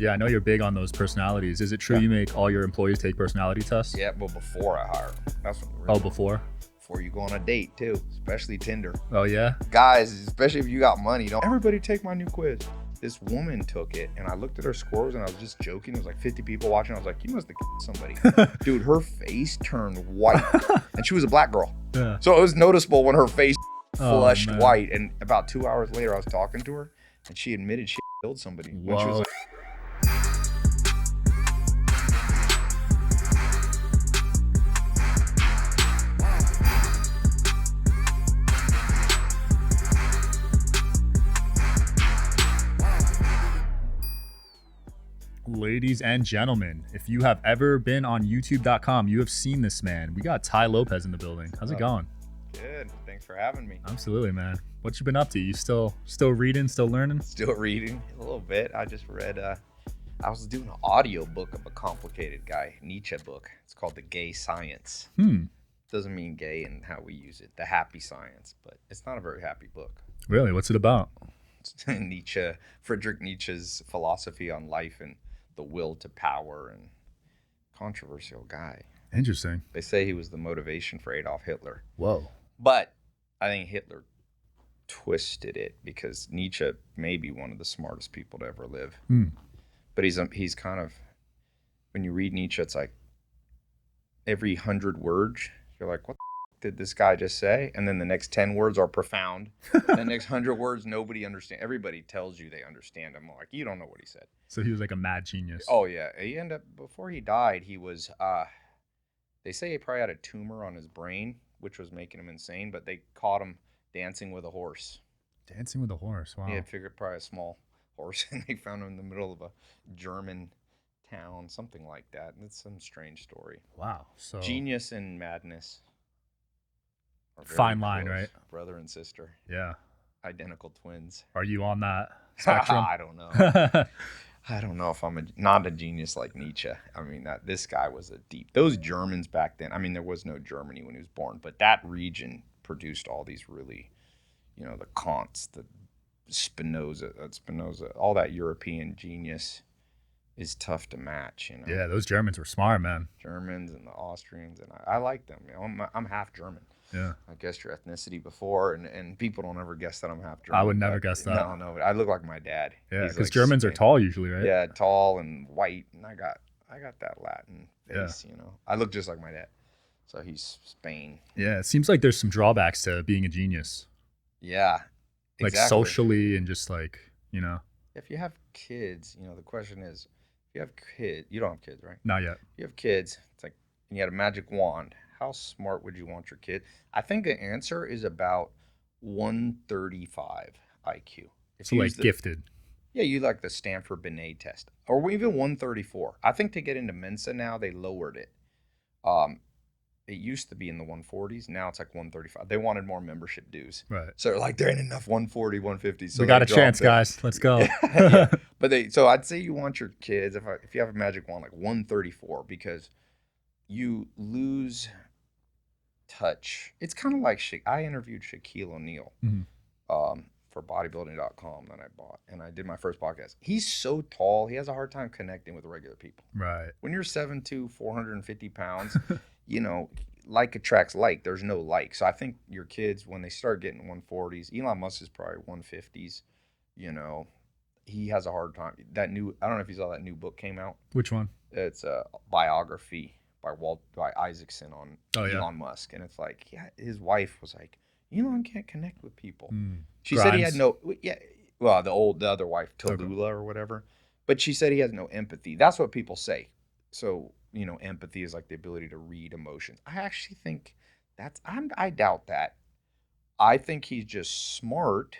Yeah, I know you're big on those personalities. Is it true you make all your employees take personality tests? Yeah, but before I hire them. That's what Oh, before? Before you go on a date too, especially Tinder. Oh, yeah? Guys, especially if you got money, don't everybody take my new quiz. This woman took it, and I looked at her scores, and I was just joking. There was like 50 people watching. I was like, you must have somebody. Dude, her face turned white, and she was a black girl. Yeah. So it was noticeable when her face flushed man. white, and about 2 hours later, I was talking to her, and she admitted she killed somebody. When she was Whoa. like, Ladies and gentlemen, if you have ever been on youtube.com, you have seen this man. We got Tai Lopez in the building. How's it going? good. Thanks for having me. Absolutely, man. What you been up to? You still reading, still learning? Still reading a little bit. I just read, I was doing an audio book of a complicated guy, Nietzsche book. It's called The Gay Science. Doesn't mean gay in how we use it, the happy science, but it's not a very happy book. Really? What's it about? Nietzsche, Friedrich Nietzsche's philosophy on life and the will to power, and controversial guy. Interesting. They say he was the motivation for Adolf Hitler. Whoa. But I think Hitler twisted it because Nietzsche may be one of the smartest people to ever live. But he's kind of, when you read Nietzsche, it's like every 100 words, you're like, what the did this guy just say? And then the next 10 words are profound. The next 100 words, nobody understands. Everybody tells you they understand. I'm like, you don't know what he said. So he was like a mad genius. Oh, yeah. He ended up, before he died, he was, they say he probably had a tumor on his brain, which was making him insane, but they caught him dancing with a horse. Dancing with a horse. Wow. He had figured probably a small horse, and they found him in the middle of a German town, something like that. And it's some strange story. Wow. So Genius and madness. Are very fine line, close. right? Brother and sister. Yeah. Identical twins. Are you on that spectrum? I don't know. I don't know if I'm not a genius like Nietzsche. I mean, this guy was a deep. Those Germans back then. I mean, there was no Germany when he was born, but that region produced all these really, the Kants, the Spinoza, all that European genius is tough to match. Yeah, those Germans were smart, man. Germans and the Austrians, and I like them. I'm half German. Yeah. I guessed your ethnicity before, and people don't ever guess that I'm half German. I would never guess that. No, I look like my dad. Yeah, because Germans are tall usually, right? Yeah, tall and white, and I got that Latin face. I look just like my dad. So he's Spain. Yeah, it seems like there's some drawbacks to being a genius. Yeah, like socially and just like, If you have kids, the question is, if you have kids, you don't have kids, right? Not yet. If you have kids, it's like, and you had a magic wand. How smart would you want your kid? I think the answer is about 135 IQ. So like gifted. Yeah, you like the Stanford Binet test. Or even 134. I think to get into Mensa now, they lowered it. It used to be in the 140s. Now it's like 135. They wanted more membership dues. Right. So they're like, there ain't enough 140, 150. So we got a chance, guys. Let's go. Yeah. But so I'd say you want your kids, if you have a magic wand, like 134, because you lose touch. It's kind of like I interviewed Shaquille O'Neal for bodybuilding.com that I bought, and I did my first podcast. He's so tall, he has a hard time connecting with regular people. Right. When you're 7'2", 450 pounds, like attracts like. There's no like. So I think your kids, when they start getting 140s, Elon Musk is probably 150s, he has a hard time. I don't know if you saw that new book came out. Which one? It's a biography by Isaacson on Elon Musk, and it's like, his wife was like, Elon can't connect with people. She said he had the other wife, Tallulah or whatever, but she said he has no empathy. That's what people say. So empathy is like the ability to read emotions. I actually think I doubt that. I think he's just smart,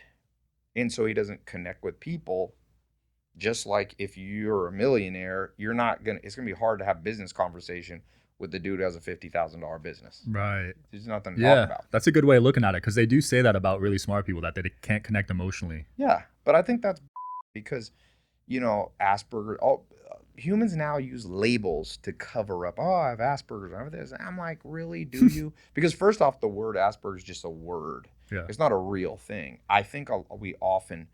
and so he doesn't connect with people. Just like if you're a millionaire, it's gonna be hard to have business conversation with the dude who has a $50,000 business. Right. There's nothing to talk about. That's a good way of looking at it, because they do say that about really smart people, that they can't connect emotionally. Yeah, but I think that's because, Asperger's. Humans now use labels to cover up. Oh, I have Asperger's. I have this. I'm like, really? Do you? Because first off, the word Asperger's is just a word. Yeah. It's not a real thing. I think we often.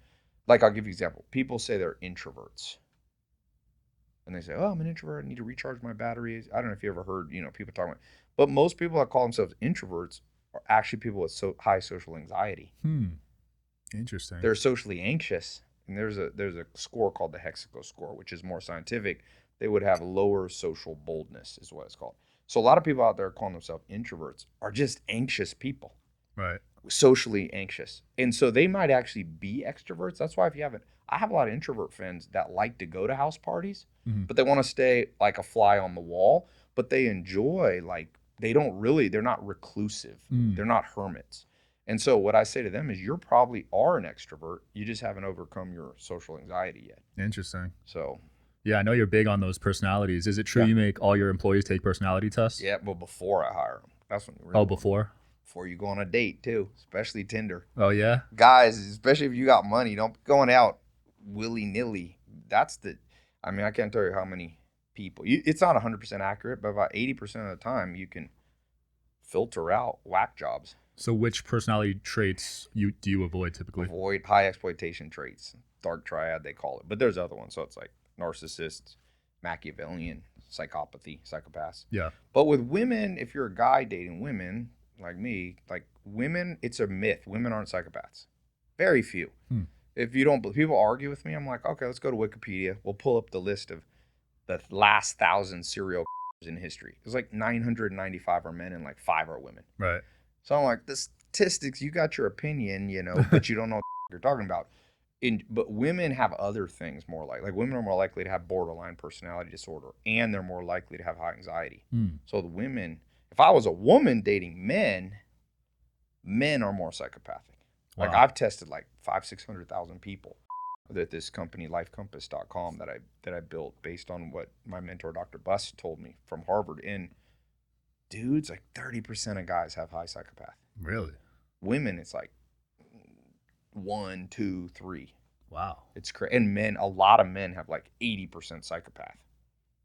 Like, I'll give you an example. People say they're introverts. And they say, oh, I'm an introvert. I need to recharge my batteries. I don't know if you ever heard, people talking about, but most people that call themselves introverts are actually people with high social anxiety. Interesting. They're socially anxious. And there's a score called the Hexaco score, which is more scientific. They would have lower social boldness is what it's called. So a lot of people out there calling themselves introverts are just anxious people. Right. Socially anxious. And so they might actually be extroverts. That's why I have a lot of introvert friends that like to go to house parties, but they want to stay like a fly on the wall, but they enjoy, like, they're not reclusive. They're not hermits. And so what I say to them is you're probably are an extrovert. You just haven't overcome your social anxiety yet. Interesting. So. Yeah, I know you're big on those personalities. Is it true you make all your employees take personality tests? Yeah, well, before I hire them. That's when you really before? Before you go on a date, too, especially Tinder. Oh, yeah? Guys, especially if you got money, don't be going out willy-nilly. I can't tell you how many people. It's not 100% accurate, but about 80% of the time you can filter out whack jobs. So which personality traits do you avoid typically? Avoid high exploitation traits. Dark triad, they call it. But there's other ones. So it's like narcissist, Machiavellian, psychopathy, psychopaths. Yeah. But with women, if you're a guy dating women, like me, like women, it's a myth. Women aren't psychopaths. Very few. If you don't, people argue with me. I'm like, okay, let's go to Wikipedia. We'll pull up the list of the last 1,000 serial in history. It's like 995 are men and like 5 are women. Right. So I'm like, the statistics, you got your opinion, but you don't know what you're talking about. But women have other things more like women are more likely to have borderline personality disorder, and they're more likely to have high anxiety. So the women, if I was a woman dating men are more psychopathic. Wow. Like I've tested like 500,000-600,000 people that this company lifecompass.com that I built based on what my mentor Dr. Buss told me from Harvard. And dudes, like 30% of guys have high psychopath. Really? Women, it's like 1, 2, 3. Wow. It's crazy. And men, a lot of men have like 80% psychopath.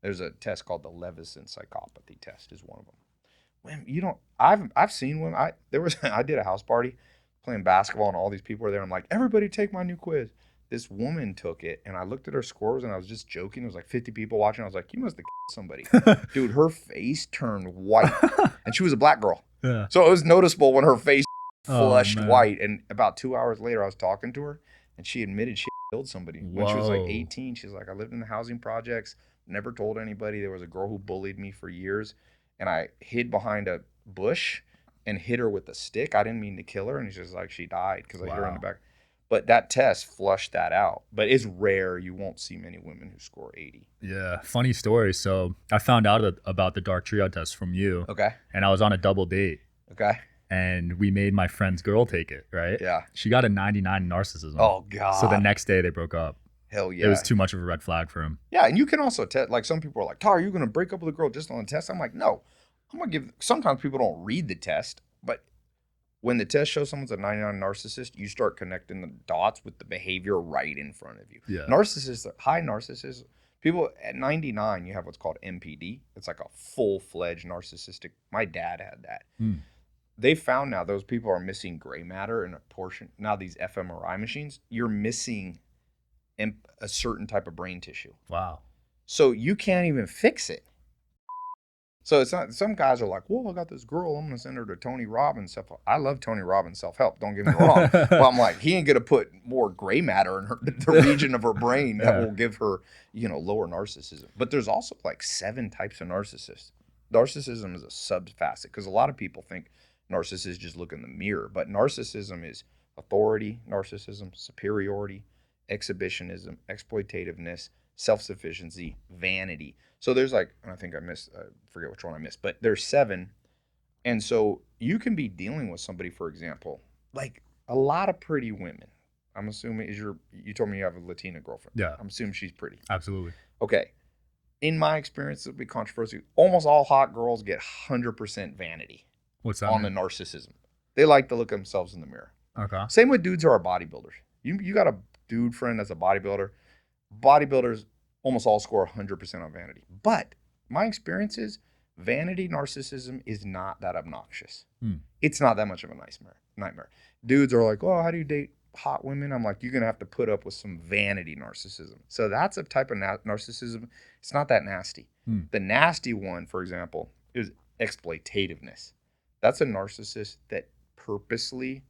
There's a test called the Levison psychopathy test is one of them. Women, I've seen women. I did a house party playing basketball and all these people were there. I'm like, everybody take my new quiz. This woman took it and I looked at her scores and I was just joking. There was like 50 people watching. I was like, you must have somebody. Dude, her face turned white and she was a black girl. Yeah. So it was noticeable when her face flushed white. And about 2 hours later, I was talking to her and she admitted she killed somebody. When she was like 18, she's like, I lived in the housing projects, never told anybody. There was a girl who bullied me for years and I hid behind a bush and hit her with a stick. I didn't mean to kill her. And she's like, she died because I hit her in the back. But that test flushed that out. But it's rare. You won't see many women who score 80. Yeah. Funny story. So I found out about the dark triad test from you. Okay. And I was on a double date. Okay. And we made my friend's girl take it, right? Yeah. She got a 99 in narcissism. Oh, God. So the next day they broke up. Hell yeah. It was too much of a red flag for him. Yeah. And you can also test, like some people are like, Tar, are you going to break up with a girl just on the test? I'm like, no. Sometimes people don't read the test, but when the test shows someone's a 99 narcissist, you start connecting the dots with the behavior right in front of you. Yeah. Narcissists, high narcissists, people at 99, you have what's called MPD. It's like a full-fledged narcissistic. My dad had that. They found now those people are missing gray matter in a portion. Now these fMRI machines, you're missing a certain type of brain tissue. Wow. So you can't even fix it. So it's not, some guys are like, well, I got this girl, I'm going to send her to Tony Robbins self-help. I love Tony Robbins self-help, don't get me wrong. But I'm like, he ain't going to put more gray matter in the region of her brain that will give her, lower narcissism. But there's also like 7 types of narcissists. Narcissism is a subfacet because a lot of people think narcissists just look in the mirror. But narcissism is authority, narcissism, superiority, exhibitionism, exploitativeness, self-sufficiency, vanity. So there's like, and I think I forget which one I missed, but there's 7. And so you can be dealing with somebody, for example, like a lot of pretty women. I'm assuming you told me you have a Latina girlfriend. Yeah. I'm assuming she's pretty. Absolutely. Okay. In my experience, it'll be controversial. Almost all hot girls get 100% vanity. What's that on mean? The narcissism. They like to look at themselves in the mirror. Okay. Same with dudes who are bodybuilders. You got a dude friend that's a bodybuilder. Bodybuilders almost all score 100% on vanity. But my experience is vanity narcissism is not that obnoxious. It's not that much of a nightmare. Dudes are like, oh, how do you date hot women, I'm like, you're going to have to put up with some vanity narcissism. So that's a type of narcissism. It's not that nasty. The nasty one, for example, is exploitativeness. That's a narcissist that purposely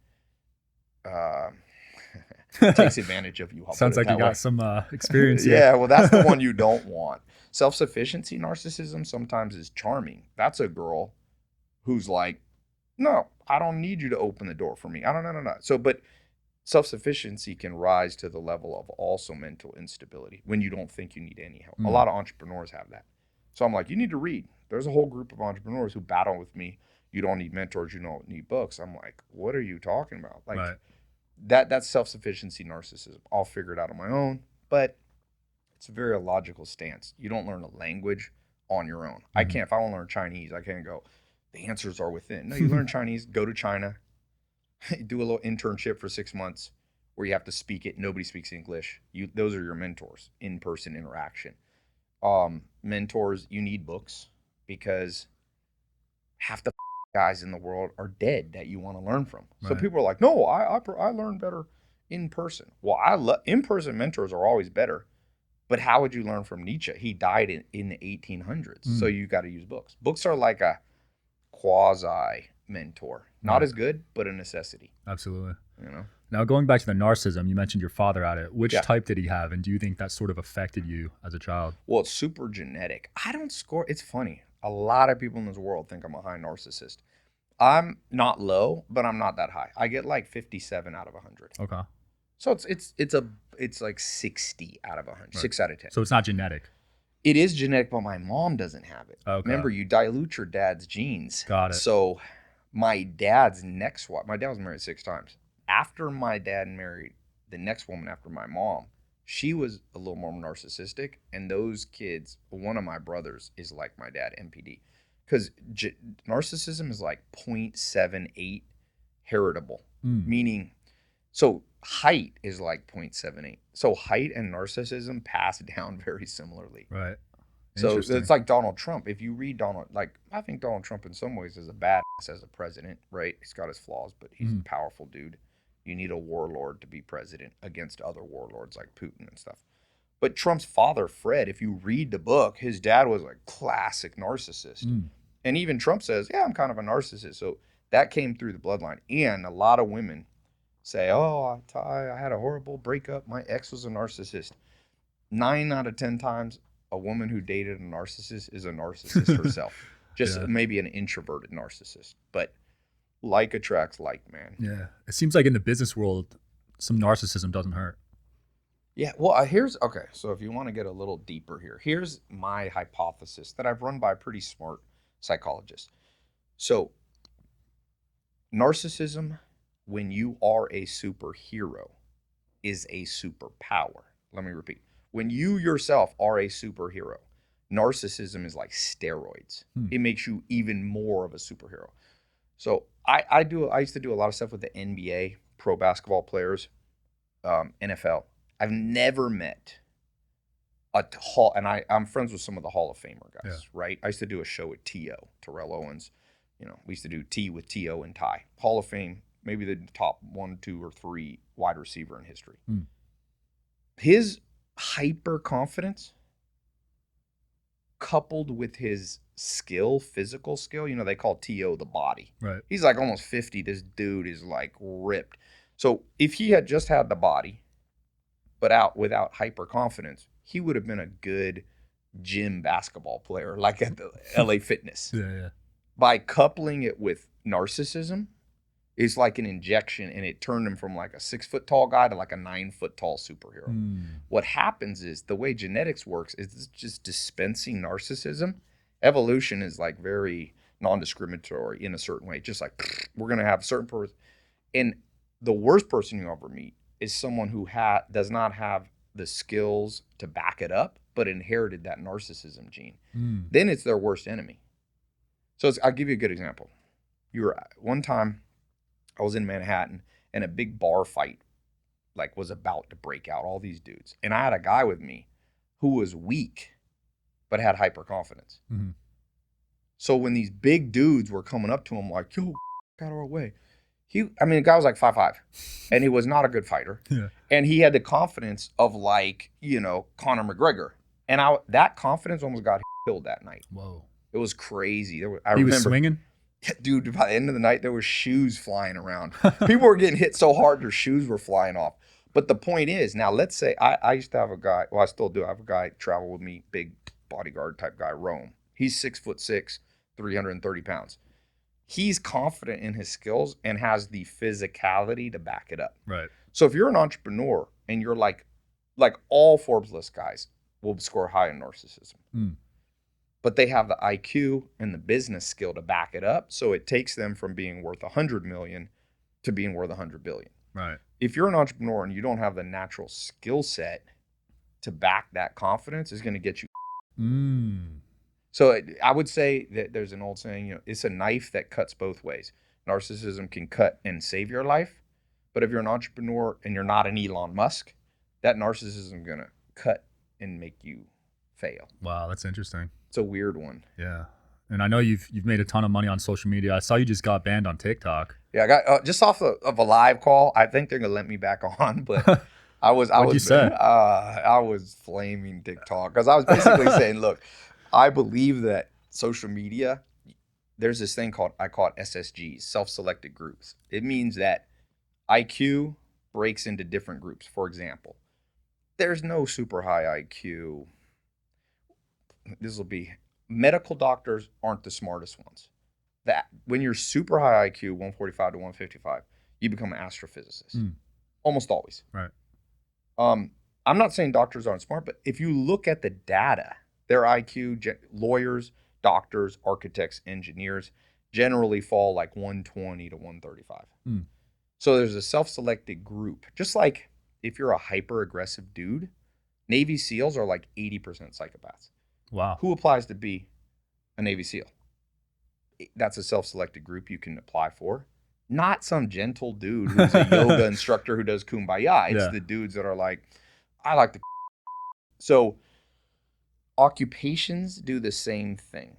takes advantage of you. Sounds like you got some experience here. Yeah, well, that's the one you don't want. Self-sufficiency narcissism sometimes is charming. That's a girl who's like, no, I don't need you to open the door for me. I don't know. So, but self-sufficiency can rise to the level of also mental instability when you don't think you need any help. A lot of entrepreneurs have that. So I'm like, you need to read. There's a whole group of entrepreneurs who battle with me. You don't need mentors. You don't need books. I'm like, what are you talking about? Like that's self-sufficiency narcissism. I'll figure it out on my own, but it's a very illogical stance. You don't learn a language on your own. I can't, if I want to learn Chinese, I can't go, the answers are within. No, you learn Chinese, go to China, do a little internship for 6 months where you have to speak it. Nobody speaks English. Those are your mentors, in-person interaction. Mentors, you need books because half the guys in the world are dead that you want to learn from. So people are like, no, I learn better in person. Well, in-person mentors are always better. But how would you learn from Nietzsche? He died in the 1800s. So you got to use books. Books are like a quasi mentor. Not as good, but a necessity. Absolutely. Now going back to the narcissism, you mentioned your father had it. Which type did he have? And do you think that sort of affected you as a child? Well, it's super genetic. I don't score. It's funny. A lot of people in this world think I'm a high narcissist. I'm not low, but I'm not that high. I get like 57 out of 100. Okay. So it's like 60 out of 100, 6 out of 10. So it's not genetic. It is genetic, but my mom doesn't have it. Okay. Remember, you dilute your dad's genes. Got it. So my dad's next wife, my dad was married 6 times. After my dad married the next woman after my mom, she was a little more narcissistic. And those kids, one of my brothers is like my dad, MPD. Because narcissism is like 0.78 heritable, meaning, so height is like 0.78. So height and narcissism pass down very similarly. Right. So it's like Donald Trump. If you read I think Donald Trump in some ways is a badass as a president, right? He's got his flaws, but he's a powerful dude. You need a warlord to be president against other warlords like Putin and stuff. But Trump's father, Fred, if you read the book, his dad was a classic narcissist. And even Trump says, yeah, I'm kind of a narcissist. So that came through the bloodline. And a lot of women say, oh, I had a horrible breakup. My ex was a narcissist. 9 out of 10 times, a woman who dated a narcissist is a narcissist herself. Just maybe an introverted narcissist. But like attracts like, man. Yeah. It seems like in the business world, some narcissism doesn't hurt. Yeah. Well, okay. So if you want to get a little deeper here, here's my hypothesis that I've run by a pretty smart psychologist. So narcissism, when you are a superhero, is a superpower. Let me repeat. When you yourself are a superhero, narcissism is like steroids. It makes you even more of a superhero. So I used to do a lot of stuff with the NBA, pro basketball players, NFL. I've never met I'm friends with some of the Hall of Famer guys, right? I used to do a show with T.O., Terrell Owens. We used to do T with T.O. and Ty. Hall of Fame, maybe the top 1, 2, or 3 wide receiver in history. His hyper confidence coupled with his physical skill, they call T.O. the body. Right. He's like almost 50. This dude is like ripped. So if he had just had the body, but without hyper confidence, he would have been a good gym basketball player, like at the LA Fitness. Yeah. By coupling it with narcissism, is like an injection, and it turned him from like a 6-foot tall guy to like a 9-foot tall superhero. What happens is the way genetics works is it's just dispensing narcissism. Evolution is like very non-discriminatory in a certain way. Just like we're gonna have a certain person, and the worst person you ever meet is someone who does not have the skills to back it up, but inherited that narcissism gene. Then it's their worst enemy. So I'll give you a good example. One time I was in Manhattan and a big bar fight was about to break out, all these dudes. And I had a guy with me who was weak, but had hyper confidence. So when these big dudes were coming up to him like, yo, out of our way, The guy was like 5'5", and he was not a good fighter. Yeah. And he had the confidence of like, Conor McGregor. And that confidence almost got killed that night. Whoa. It was crazy. He was swinging? Dude, by the end of the night, there were shoes flying around. People were getting hit so hard, their shoes were flying off. But the point is, now let's say I used to have a guy, well, I still do. I have a guy travel with me, big bodyguard type guy, Rome. He's 6'6", 330 pounds. He's confident in his skills and has the physicality to back it up. Right. So if you're an entrepreneur and you're like all Forbes list guys will score high in narcissism. But they have the IQ and the business skill to back it up. So it takes them from being worth 100 million to being worth 100 billion. Right. If you're an entrepreneur and you don't have the natural skill set to back that confidence, is going to get you. So I would say that there's an old saying, it's a knife that cuts both ways. Narcissism can cut and save your life. But if you're an entrepreneur and you're not an Elon Musk, that narcissism is going to cut and make you fail. Wow, that's interesting. It's a weird one. Yeah. And I know you've made a ton of money on social media. I saw you just got banned on TikTok. Yeah, I got just off of a live call. I think they're gonna let me back on, but I was flaming TikTok because I was basically saying, look, I believe that social media, there's this thing I call it SSGs, self-selected groups. It means that IQ breaks into different groups. For example, there's no super high IQ. This will be medical doctors aren't the smartest ones. That when you're super high IQ, 145 to 155, you become an astrophysicist. Almost always. Right. I'm not saying doctors aren't smart, but if you look at the data, their IQ, lawyers, doctors, architects, engineers generally fall like 120 to 135. So there's a self-selected group. Just like if you're a hyper-aggressive dude, Navy SEALs are like 80% psychopaths. Wow. Who applies to be a Navy SEAL? That's a self-selected group you can apply for. Not some gentle dude who's a yoga instructor who does kumbaya. It's the dudes that are like, I like the. So occupations do the same thing.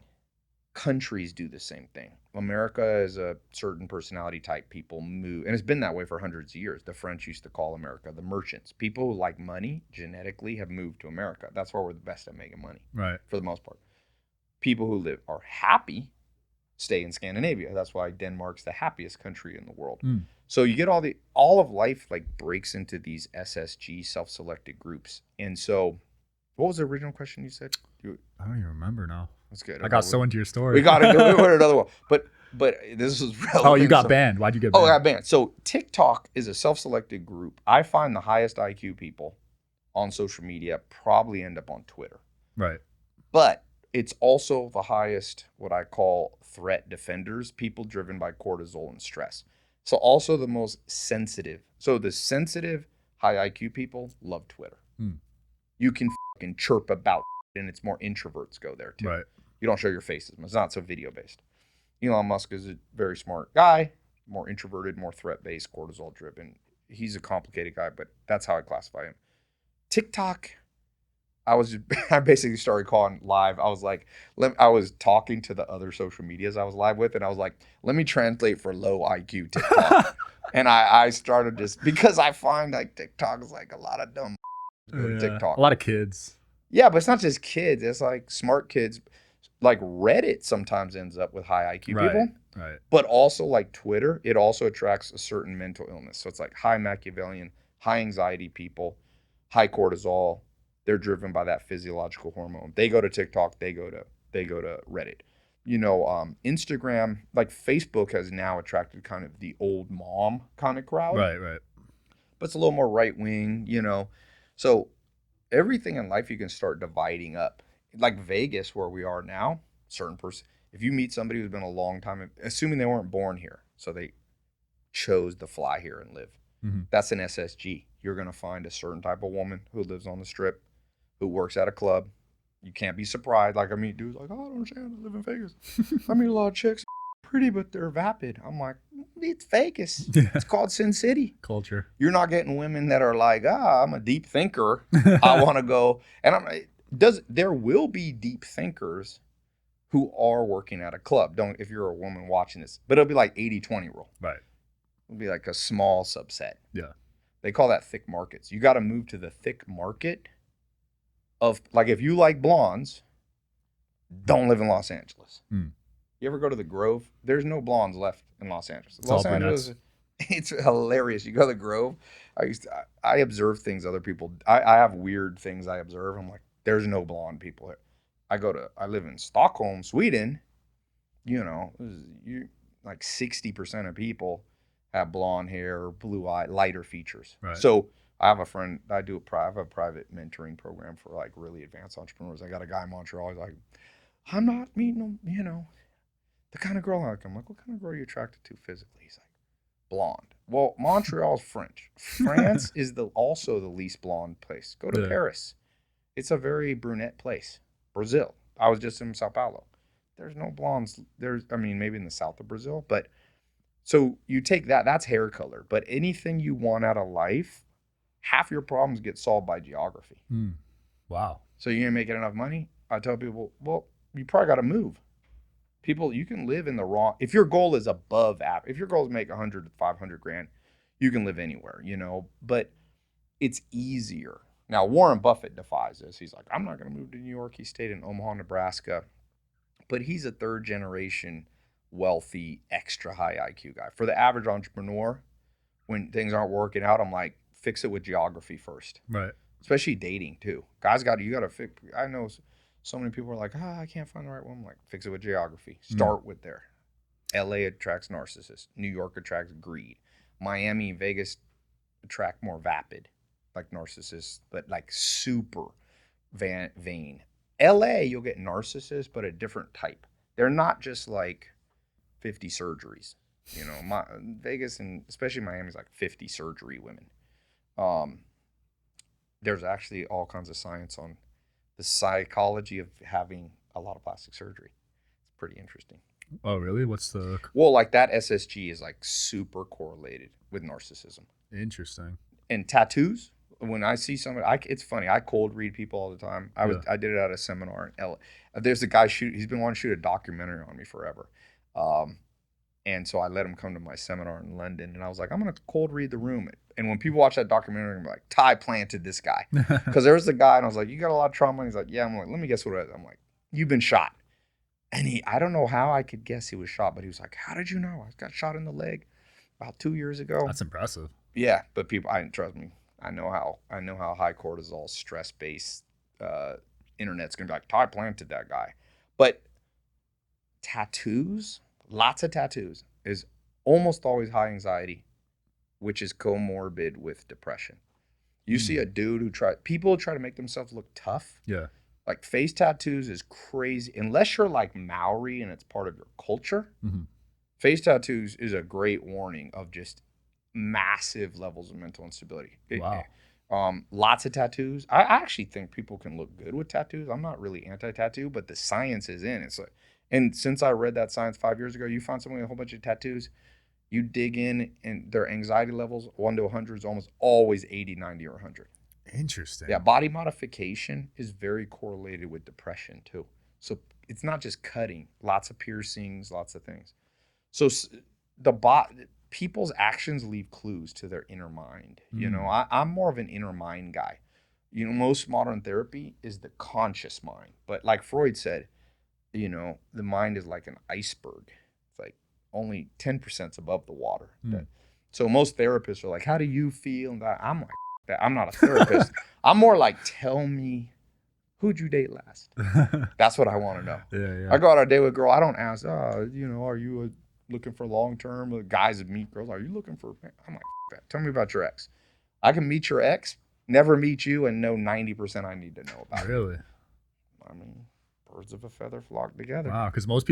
Countries do the same thing. America is a certain personality type. People move, and it's been that way for hundreds of years. The French used to call America the merchants. People who like money genetically have moved to America. That's why we're the best at making money, right? For the most part. People who are happy stay in Scandinavia. That's why Denmark's the happiest country in the world. So you get all of life like breaks into these SSG, self-selected groups. And so, what was the original question you said? I don't even remember now. That's good. I got so into your story. We got to do another one. But this was relevant. Oh, you got banned. Why'd you get banned? Oh, I got banned. So TikTok is a self-selected group. I find the highest IQ people on social media probably end up on Twitter. Right. But it's also the highest, what I call threat defenders, people driven by cortisol and stress. So also the most sensitive. So the sensitive, high IQ people love Twitter. You can fucking chirp about and it's more introverts go there too. Right. You don't show your faces. It's not so video based. Elon Musk is a very smart guy, more introverted, more threat based, cortisol driven. He's a complicated guy, but that's how I classify him. TikTok, I basically started calling live. I was like, I was talking to the other social medias I was live with, and I was like, let me translate for low IQ TikTok. And I started just because I find like TikTok is like a lot of dumb TikTok. A lot of kids. Yeah, but it's not just kids. It's like smart kids. Like Reddit sometimes ends up with high IQ people. Right. But also like Twitter, it also attracts a certain mental illness. So it's like high Machiavellian, high anxiety people, high cortisol. They're driven by that physiological hormone. They go to TikTok, they go to Reddit. Instagram, like Facebook has now attracted kind of the old mom kind of crowd. Right. But it's a little more right wing, So everything in life you can start dividing up. Like Vegas, where we are now, certain person. If you meet somebody who's been a long time, assuming they weren't born here, so they chose to fly here and live, that's an SSG. You're going to find a certain type of woman who lives on the strip, who works at a club. You can't be surprised. Like I meet dudes like, oh, I don't understand. I live in Vegas. I meet a lot of chicks, pretty, but they're vapid. I'm like, it's Vegas. It's called Sin City. Culture. You're not getting women that are like, I'm a deep thinker. I want to go. And there will be deep thinkers who are working at a club. If you're a woman watching this, but it'll be like 80-20 rule. Right. It'll be like a small subset. Yeah. They call that thick markets. You got to move to the thick market of, like, if you like blondes, don't live in Los Angeles. You ever go to the Grove? There's no blondes left in Los Angeles. It's Los all Angeles, brunettes. it's hilarious. You go to the Grove. I observe things other people. I have weird things I observe. I'm like, there's no blonde people here. I live in Stockholm, Sweden. You know, like 60% of people have blonde hair or blue eye, lighter features. Right. So I have a friend. I have a private mentoring program for like really advanced entrepreneurs. I got a guy in Montreal. He's like, I'm not meeting them, you know, the kind of girl I like. I'm like, what kind of girl are you attracted to physically? He's like, blonde. Well, Montreal's French. France is also the least blonde place. Go to Paris. It's a very brunette place. Brazil. I was just in Sao Paulo. There's no blondes. Maybe in the south of Brazil, but so you take that's hair color. But anything you want out of life, half your problems get solved by geography. Wow. So you ain't making enough money? I tell people, well, you probably got to move. People, you can live in the wrong. If your goal is above average, if your goal is to make 100 to 500 grand, you can live anywhere, you know, but it's easier. Now, Warren Buffett defies this. He's like, I'm not going to move to New York. He stayed in Omaha, Nebraska. But he's a third generation, wealthy, extra high IQ guy. For the average entrepreneur, when things aren't working out, I'm like, fix it with geography first. Right. Especially dating too. Guys, you got to fix. I know so many people are like, I can't find the right one. I'm like, fix it with geography. Start with there. LA attracts narcissists. New York attracts greed. Miami, Vegas attract more vapid, like narcissists, but like super vain. LA, you'll get narcissists, but a different type. They're not just like 50 surgeries. You know, Vegas and especially Miami's like 50 surgery women. There's actually all kinds of science on the psychology of having a lot of plastic surgery. It's pretty interesting. Oh, really? What's the... Well, like that SSG is like super correlated with narcissism. Interesting. And tattoos, when I see somebody, it's funny. I cold read people all the time. I did it at a seminar in LA. There's a guy he's been wanting to shoot a documentary on me forever. And so I let him come to my seminar in London, and I was like, I'm going to cold read the room. And when people watch that documentary, I'm like, Tai planted this guy. Because there was a guy, and I was like, you got a lot of trauma? And he's like, yeah. I'm like, let me guess what it is. I'm like, you've been shot. And I don't know how I could guess he was shot, but he was like, how did you know? I got shot in the leg about 2 years ago. That's impressive. Yeah, but people, trust me, I know how high cortisol, stress-based internet's going to be like, Tai planted that guy. But tattoos, lots of tattoos, is almost always high anxiety, which is comorbid with depression. You see a dude people try to make themselves look tough. Yeah. Like face tattoos is crazy. Unless you're like Maori and it's part of your culture, face tattoos is a great warning of just massive levels of mental instability. Wow. Lots of tattoos. I actually think people can look good with tattoos. I'm not really anti-tattoo, but the science is in. It's like, and since I read that science 5 years ago, you found someone with a whole bunch of tattoos, you dig in, and their anxiety levels 1 to 100 is almost always 80, 90, or 100. Interesting. Yeah, body modification is very correlated with depression too. So it's not just cutting, lots of piercings, lots of things. So people's actions leave clues to their inner mind. You know, I'm more of an inner mind guy. You know, most modern therapy is the conscious mind. But like Freud said, you know, the mind is like an iceberg. It's like only 10% above the water. So most therapists are like, how do you feel? And I'm like, that. I'm not a therapist. I'm more like, tell me, who'd you date last? That's what I want to know. Yeah. I go out on a date with a girl. I don't ask, you know, are you looking for long-term? Guys that meet girls, are you looking for? I'm like, that. Tell me about your ex. I can meet your ex, never meet you, and know 90% I need to know about. Really? I mean, birds of a feather flock together. Wow, because most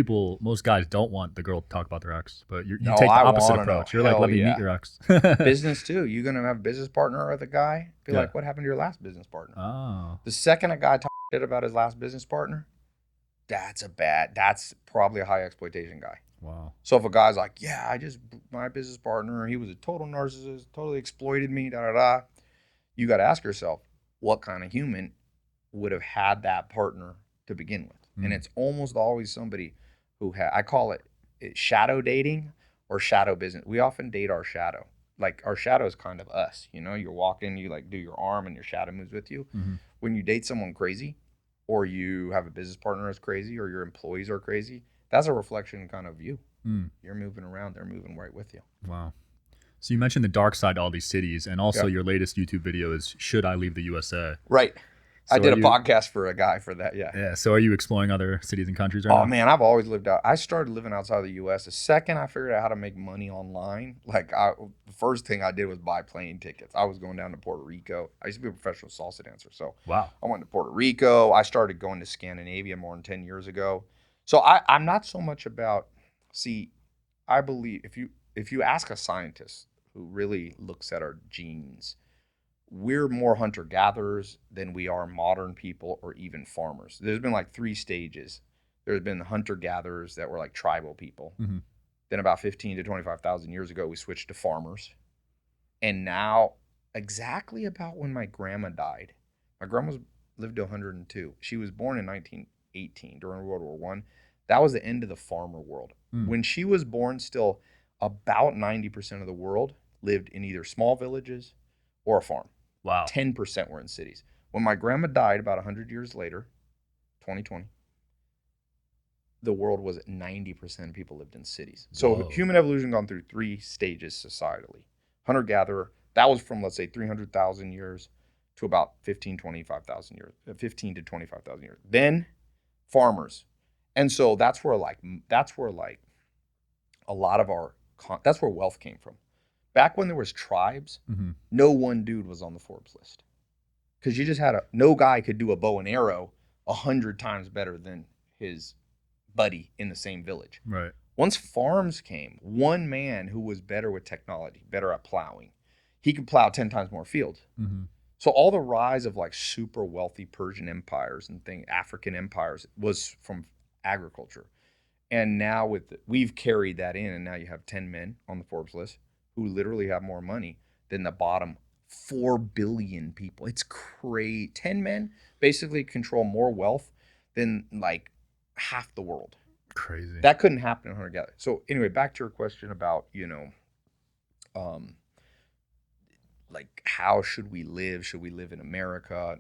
guys don't want the girl to talk about their ex, but you take the opposite approach. You're like, let me meet your ex. Business too. You're gonna have a business partner with a guy. Be like, what happened to your last business partner? Oh. The second a guy talks shit about his last business partner, that's probably a high exploitation guy. Wow. So if a guy's like, my business partner, he was a total narcissist, totally exploited me, you got to ask yourself, what kind of human would have had that partner to begin with? And it's almost always somebody who I call it shadow dating, or shadow business. We often date our shadow. Like our shadow is kind of us, you know, you're walking, you like do your arm and your shadow moves with you. Mm-hmm. When you date someone crazy, or you have a business partner that's crazy, or your employees are crazy, that's a reflection kind of you. You're moving around, they're moving right with you. Wow. So you mentioned the dark side to all these cities, and also your latest YouTube video is "Should I Leave the USA?" Right. So I did a podcast for a guy for that. Yeah. Yeah. So are you exploring other cities and countries right now? Oh man, I've always lived out. I started living outside of the U.S. The second I figured out how to make money online, the first thing I did was buy plane tickets. I was going down to Puerto Rico. I used to be a professional salsa dancer, so wow. I went to Puerto Rico. I started going to Scandinavia more than 10 years ago. So I'm not so much about. See, I believe if you ask a scientist who really looks at our genes, we're more hunter-gatherers than we are modern people or even farmers. There's been like 3 stages. There's been the hunter-gatherers that were like tribal people. Mm-hmm. Then about 15 to 25,000 years ago, we switched to farmers. And now, exactly about when my grandma died, my grandma lived to 102. She was born in 1918 during World War I. That was the end of the farmer world. When she was born, still about 90% of the world lived in either small villages or a farm. Wow. 10% were in cities. When my grandma died about 100 years later, 2020, the world was at 90% of people lived in cities. So human evolution gone through 3 stages societally. Hunter-gatherer, that was from, let's say, 300,000 years to about 15 to 25,000 years. Then farmers. And so that's where a lot of that's where wealth came from. Back when there was tribes, no one dude was on the Forbes list. Because you just had no guy could do a bow and arrow 100 times better than his buddy in the same village. Right. Once farms came, one man who was better with technology, better at plowing, he could plow 10 times more fields. Mm-hmm. So all the rise of like super wealthy Persian empires and African empires was from agriculture. And now we've carried that in, and now you have 10 men on the Forbes list who literally have more money than the bottom 4 billion people. It's crazy. 10 men basically control more wealth than like half the world. Crazy. That couldn't happen in hunter-gatherer. So anyway, back to your question about, like how should we live? Should we live in America?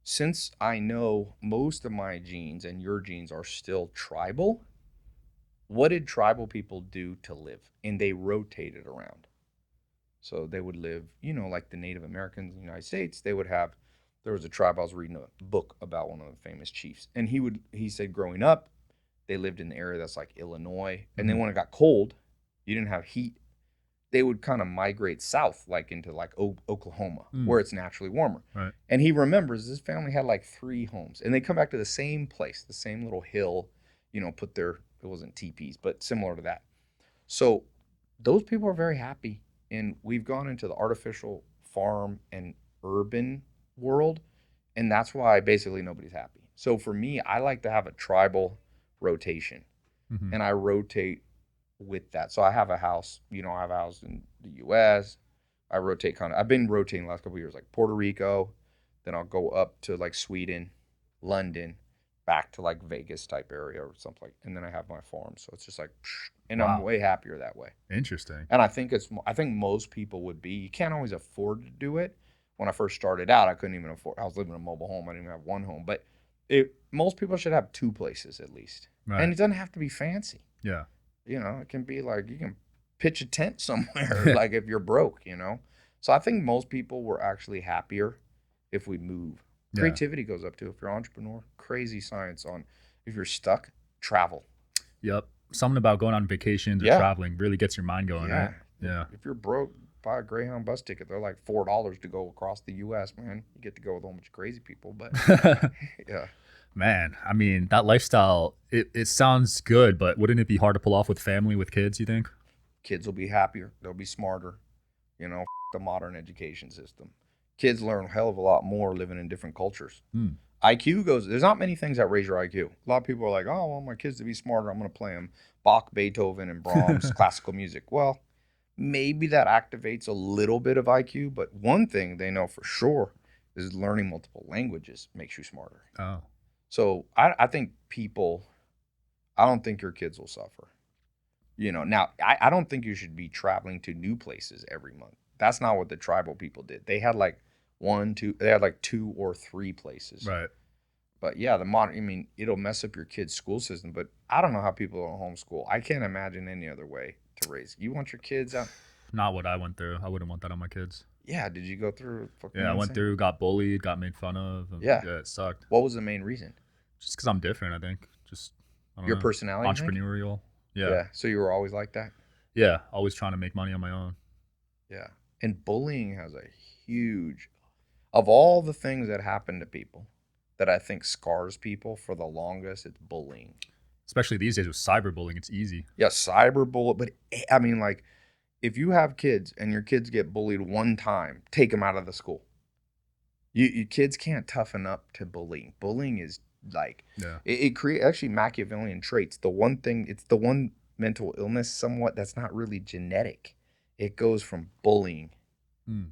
Since I know most of my genes and your genes are still tribal, what did tribal people do to live? And they rotated around. So they would live, like the Native Americans in the United States, there was a tribe, I was reading a book about one of the famous chiefs. And he said growing up, they lived in the area that's like Illinois. And then when it got cold, you didn't have heat, they would kind of migrate south, like into like Oklahoma, where it's naturally warmer. Right. And he remembers this family had like 3 homes. And they come back to the same place, the same little hill, it wasn't teepees, but similar to that. So those people are very happy. And we've gone into the artificial farm and urban world. And that's why basically nobody's happy. So for me, I like to have a tribal rotation. Mm-hmm. And I rotate with that. So I have a house, I have a house in the U.S. I rotate I've been rotating the last couple of years, like Puerto Rico. Then I'll go up to like Sweden, London, back to like Vegas type area or something. And then I have my farm. So it's just like, and wow. I'm way happier that way. Interesting. And I think most people would be. You can't always afford to do it. When I first started out, I couldn't even afford. I was living in a mobile home. I didn't even have one home. But most people should have 2 places at least. Right. And it doesn't have to be fancy. Yeah. It can be like you can pitch a tent somewhere, like if you're broke, So I think most people were actually happier if we move. Yeah. Creativity goes up too. If you're an entrepreneur, crazy science on if you're stuck, travel. Yep. Something about going on vacations or traveling really gets your mind going, right? Yeah. If you're broke, buy a Greyhound bus ticket. They're like $4 to go across the U.S., man. You get to go with a whole bunch of crazy people, but yeah. Man, I mean, that lifestyle, it sounds good, but wouldn't it be hard to pull off with family, with kids, you think? Kids will be happier. They'll be smarter. The modern education system. Kids learn a hell of a lot more living in different cultures. IQ there's not many things that raise your IQ. A lot of people are like, oh, I want my kids to be smarter. I'm going to play them Bach, Beethoven, and Brahms, classical music. Well, maybe that activates a little bit of IQ, but one thing they know for sure is learning multiple languages makes you smarter. Oh. So I think I don't think your kids will suffer. Now I don't think you should be traveling to new places every month. That's not what the tribal people did. They had like they had like 2 or 3 places. Right. But yeah, it'll mess up your kid's school system. But I don't know how people don't homeschool. I can't imagine any other way to raise. You want your kids out? Not what I went through. I wouldn't want that on my kids. Yeah. Did you go through? Yeah, I went through, got bullied, got made fun of. Yeah. Yeah, it sucked. What was the main reason? Just because I'm different, I think. Just I don't your know. Personality. Entrepreneurial. Yeah. Yeah. So you were always like that. Yeah, always trying to make money on my own. Yeah. And bullying has a huge, of all the things that happen to people that I think scars people for the longest, it's bullying. Especially these days with cyberbullying, it's easy. Yeah, cyberbullying. But I mean, like, if you have kids and your kids get bullied one time, take them out of the school. You kids can't toughen up to bullying. Bullying is like, it creates actually Machiavellian traits. It's the one mental illness somewhat that's not really genetic. It goes from bullying.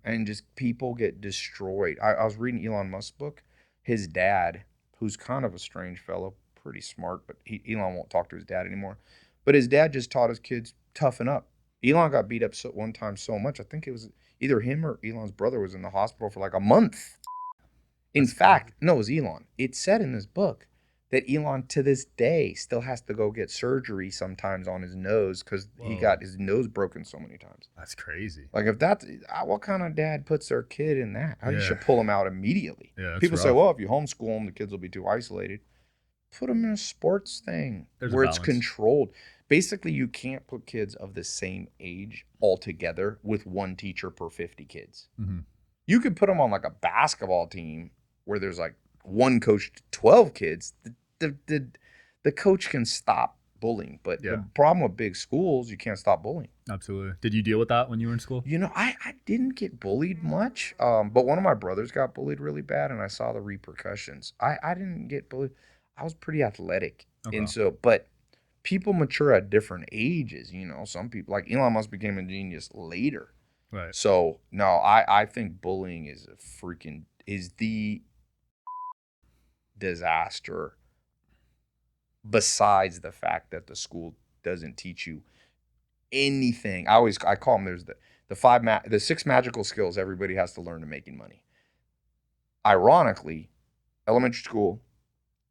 And just people get destroyed. I was reading Elon Musk's book. His dad, who's kind of a strange fellow, pretty smart, but Elon won't talk to his dad anymore. But his dad just taught his kids toughen up. Elon got beat up one time so much. I think it was either him or Elon's brother was in the hospital for like a month. In fact, no, it was Elon. It said in this book that Elon to this day still has to go get surgery sometimes on his nose because he got his nose broken so many times. That's crazy. Like if that's, what kind of dad puts their kid in that? You should pull them out immediately. Yeah, people say, well, if you homeschool them, the kids will be too isolated. Put them in a sports thing where it's controlled. Basically, you can't put kids of the same age all together with one teacher per 50 kids. Mm-hmm. You could put them on like a basketball team where there's like one coach to 12 kids. The coach can stop bullying, but the problem with big schools, you can't stop bullying. Absolutely. Did you deal with that when you were in school? I didn't get bullied much, but one of my brothers got bullied really bad, and I saw the repercussions. I didn't get bullied. I was pretty athletic, and but people mature at different ages. Some people, like Elon Musk, became a genius later. Right. So no, I think bullying is the disaster. Besides the fact that the school doesn't teach you anything, I call them. There's the 6 magical skills everybody has to learn to making money. Ironically, elementary school,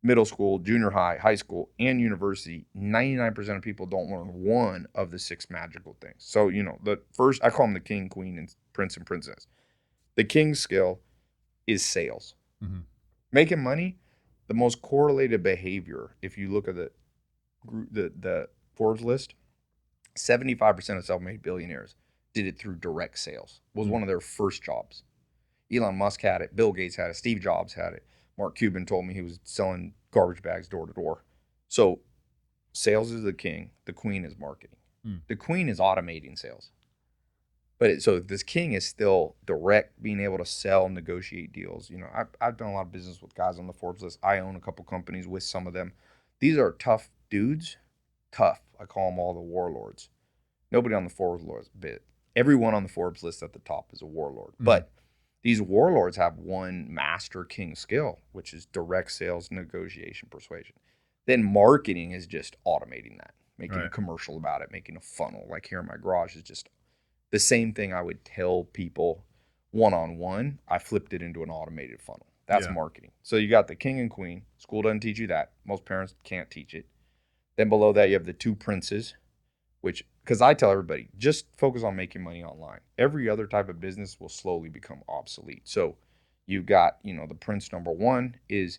middle school, junior high, high school, and university, 99% of people don't learn one of the 6 magical things. So the first, I call them the king, queen, and prince and princess. The king skill is sales. Mm-hmm. Making money. The most correlated behavior, if you look at the Forbes list, 75% of self-made billionaires did it through direct sales. It was one of their first jobs. Elon Musk had it. Bill Gates had it. Steve Jobs had it. Mark Cuban told me he was selling garbage bags door to door. So sales is the king. The queen is marketing. The queen is automating sales. So this king is still direct, being able to sell, negotiate deals. I've done a lot of business with guys on the Forbes list. I own a couple companies with some of them. These are tough dudes. Tough. I call them all the warlords. Nobody on the Forbes list, everyone on the Forbes list at the top is a warlord. Mm-hmm. But these warlords have one master king skill, which is direct sales, negotiation, persuasion. Then marketing is just automating that, making a commercial about it, making a funnel. Like here in my garage is just the same thing I would tell people one-on-one. I flipped it into an automated funnel. That's marketing. So you got the king and queen. School doesn't teach you that. Most parents can't teach it. Then below that, you have the 2 princes, because I tell everybody, just focus on making money online. Every other type of business will slowly become obsolete. So you've got, the prince number 1 is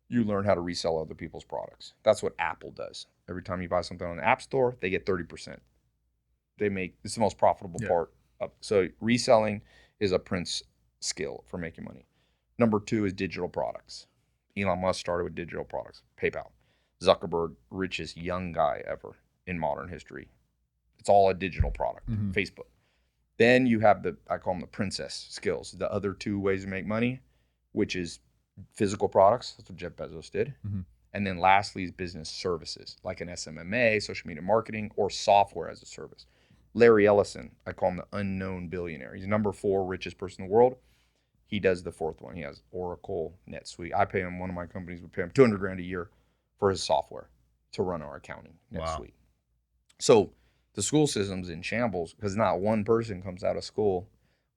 you learn how to resell other people's products. That's what Apple does. Every time you buy something on the App Store, they get 30%. It's the most profitable part of. So reselling is a prince skill for making money. Number 2 is digital products. Elon Musk started with digital products. PayPal. Zuckerberg, richest young guy ever in modern history. It's all a digital product. Mm-hmm. Facebook. Then you have I call them the princess skills. The other 2 ways to make money, which is physical products. That's what Jeff Bezos did. Mm-hmm. And then lastly is business services, like an SMMA, social media marketing, or software as a service. Larry Ellison, I call him the unknown billionaire. He's number 4 richest person in the world. He does the 4th one. He has Oracle, NetSuite. I pay him, one of my companies would pay him $200,000 a year for his software to run our accounting, NetSuite. Wow. So The school system's in shambles because not one person comes out of school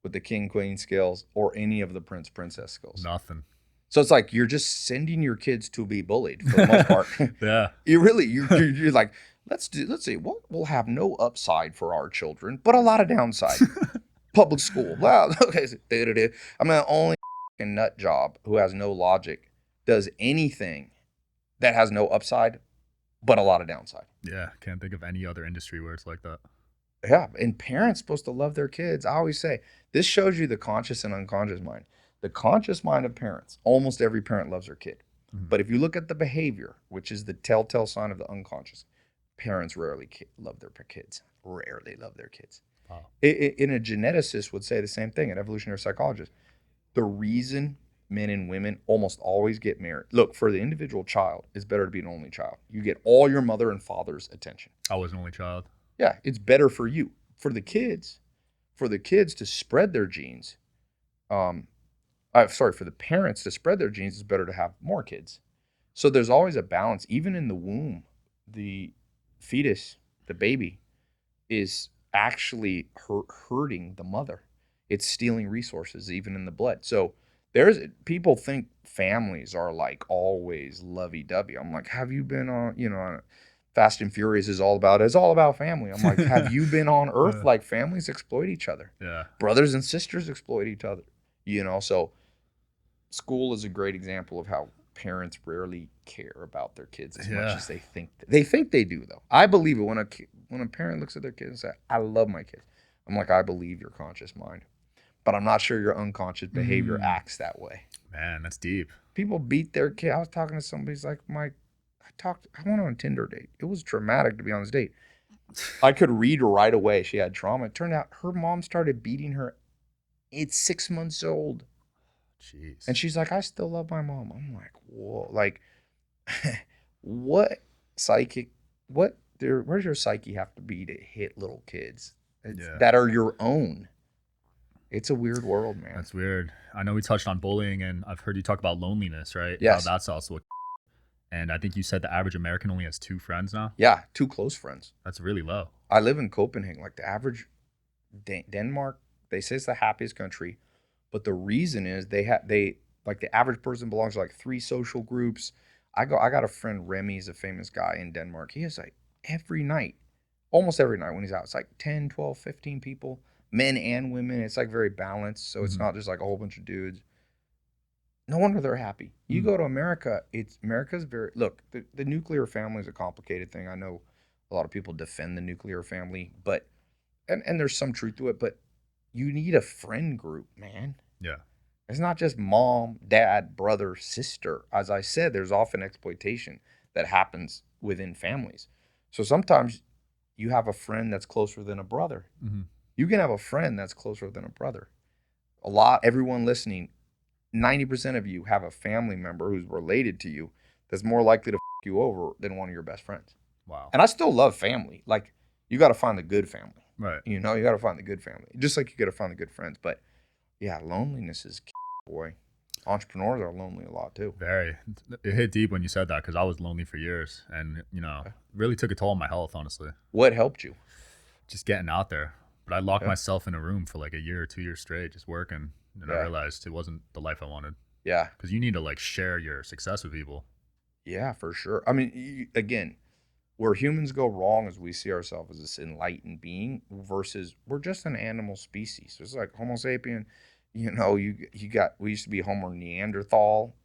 with the king, queen skills or any of the prince, princess skills. Nothing. So it's like you're just sending your kids to be bullied for the most part. Yeah. You're like, let's see, we'll have no upside for our children, but a lot of downside. Public school. Wow. Okay. I'm the only nut job who has no logic does anything that has no upside, but a lot of downside. Yeah. Can't think of any other industry where it's like that. Yeah. And parents supposed to love their kids. I always say this shows you the conscious and unconscious mind. The conscious mind of parents, almost every parent loves their kid. Mm-hmm. But if you look at the behavior, which is the telltale sign of the unconscious, parents rarely love their kids. Rarely love their kids. Wow. And a geneticist would say the same thing, an evolutionary psychologist. The reason men and women almost always get married. Look, for the individual child, it's better to be an only child. You get all your mother and father's attention. I was an only child. Yeah, it's better for you. For the kids to spread their genes, for the parents to spread their genes, it's better to have more kids. So there's always a balance. Even in the womb, the fetus, the baby, is actually hurting the mother. It's stealing resources even in the blood. So people think families are like always lovey-dovey. I'm like, have you been on, Fast and Furious is all about family. I'm like, have you been on Earth? Like families exploit each other. Yeah. Brothers and sisters exploit each other. So school is a great example of how parents rarely care about their kids as much as they think. They think they do, though. I believe it when a parent looks at their kids and says, I love my kids. I'm like, I believe your conscious mind. But I'm not sure your unconscious behavior acts that way. Man, that's deep. People beat their kid. I was talking to somebody, he's like, I went on a Tinder date. It was traumatic to be on this date. I could read right away she had trauma. It turned out her mom started beating her. It's 6 months old. Jeez. And she's like, I still love my mom. I'm like, whoa. Like, where's your psyche have to be to hit little kids that are your own? It's a weird world, man. That's weird. I know we touched on bullying, and I've heard you talk about loneliness, right? Yes. How that's also and I think you said the average American only has 2 friends now? Yeah, 2 close friends. That's really low. I live in Copenhagen. Like the average Denmark, they say it's the happiest country, but the reason is they like the average person belongs to like 3 social groups. I got a friend, Remy, is a famous guy in Denmark. He has like almost every night when he's out, it's like 10, 12, 15 people, men and women. It's like very balanced. So it's not just like a whole bunch of dudes. No wonder they're happy. You go to America, America's very, look, the nuclear family is a complicated thing. I know a lot of people defend the nuclear family, but, and there's some truth to it, but you need a friend group, man. Yeah. It's not just mom, dad, brother, sister. As I said, there's often exploitation that happens within families. So sometimes you have a friend that's closer than a brother. Mm-hmm. You can have a friend that's closer than a brother. Everyone listening, 90% of you have a family member who's related to you that's more likely to f you over than one of your best friends. Wow. And I still love family. Like, you got to find the good family. Right. You got to find the good family. Just like you got to find the good friends. But yeah, loneliness is boy. Entrepreneurs are lonely a lot too. Very. It hit deep when you said that because I was lonely for years and, really took a toll on my health, honestly. What helped you? Just getting out there. But I locked myself in a room for like a year or 2 years straight, just working. And I realized it wasn't the life I wanted. Yeah. Because you need to like share your success with people. Yeah, for sure. I mean, again, where humans go wrong is we see ourselves as this enlightened being versus we're just an animal species. It's like Homo sapien, we used to be Homo Neanderthal.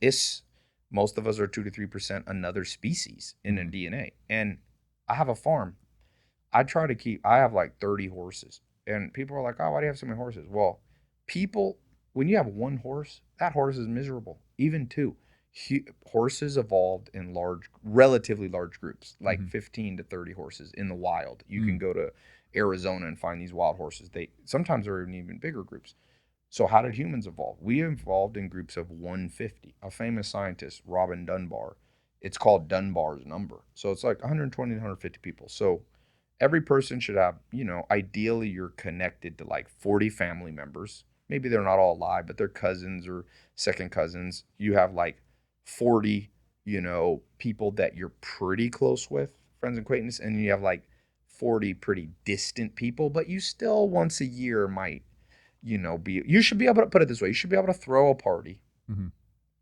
Most of us are 2 to 3% another species in a DNA. And I have a farm. I have like 30 horses. And people are like, oh, why do you have so many horses? Well, when you have 1 horse, that horse is miserable. Even 2. Horses evolved in relatively large groups, like 15 to 30 horses in the wild. You can go to Arizona and find these wild horses. Sometimes they're in even bigger groups. So how did humans evolve? We evolved in groups of 150. A famous scientist, Robin Dunbar, it's called Dunbar's number. So it's like 120 to 150 people. So every person should have, ideally you're connected to like 40 family members. Maybe they're not all alive, but they're cousins or second cousins. You have like 40, people that you're pretty close with, friends and acquaintances, and you have like 40 pretty distant people, but you still once a year might, you should be able to put it this way. You should be able to throw a party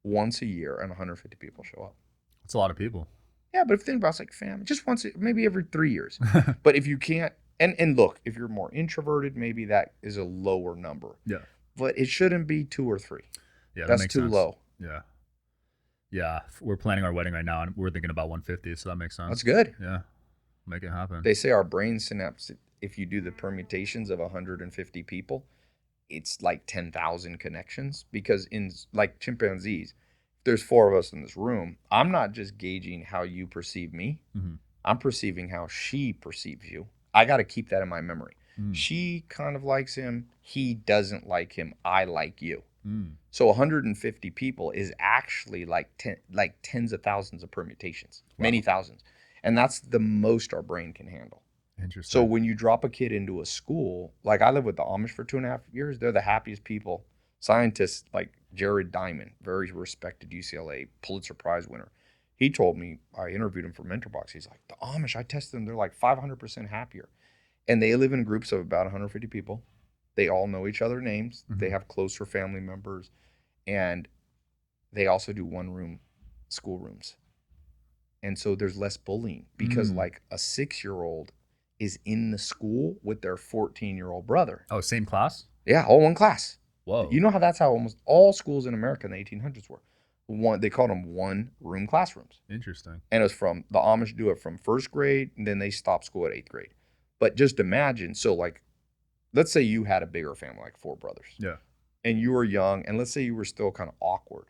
once a year and 150 people show up. That's a lot of people. Yeah, but if you think about it, it's like family, just once, maybe every 3 years. But if you can't, and look, if you're more introverted, maybe that is a lower number. Yeah. But it shouldn't be 2 or 3. Yeah, that's too sense. Low. Yeah. Yeah, we're planning our wedding right now, and we're thinking about 150, so that makes sense. That's good. Yeah, make it happen. They say our brain synapse, if you do the permutations of 150 people, it's like 10,000 connections. Because in like chimpanzees, there's 4 of us in this room. I'm not just gauging how you perceive me. I'm perceiving how she perceives you. I got to keep that in my memory. She kind of likes him. He doesn't like him. I like you. So 150 people is actually like tens of thousands of permutations, many thousands. And that's the most our brain can handle. Interesting. So when you drop a kid into a school, like I lived with the Amish for 2.5 years, they're the happiest people. Scientists like Jared Diamond, very respected UCLA Pulitzer Prize winner. He told me, I interviewed him for MentorBox. He's like, the Amish, I tested them. They're like 500% happier. And they live in groups of about 150 people. They all know each other's names. They have closer family members. And they also do one-room schoolrooms. And so there's less bullying because like a 6-year-old is in the school with their 14-year-old brother. Oh, same class? Yeah, all one class. Whoa. You know how that's how almost all schools in America in the 1800s were. They called them one-room classrooms. Interesting. And it was from, the Amish do it from 1st grade, and then they stop school at 8th grade. But just imagine, so like, let's say you had a bigger family, like 4 brothers. Yeah. And you were young, and let's say you were still kind of awkward,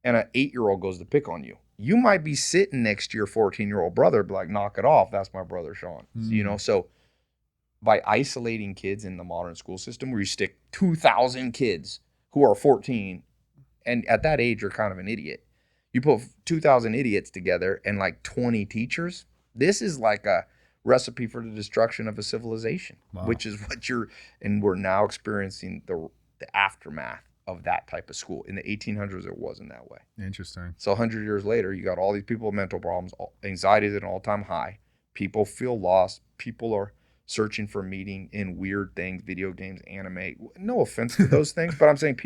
and an 8-year-old goes to pick on you. You might be sitting next to your 14-year-old brother, be like, knock it off. That's my brother, Sean. So by isolating kids in the modern school system where you stick 2,000 kids who are 14, and at that age, you're kind of an idiot. You put 2,000 idiots together and like 20 teachers. This is like a recipe for the destruction of a civilization, which is what and we're now experiencing the aftermath of that type of school. In the 1800s, it wasn't that way. Interesting. So 100 years later, you got all these people with mental problems. Anxiety is at an all-time high. People feel lost. People are searching for meaning in weird things, video games, anime. No offense to those things, but I'm saying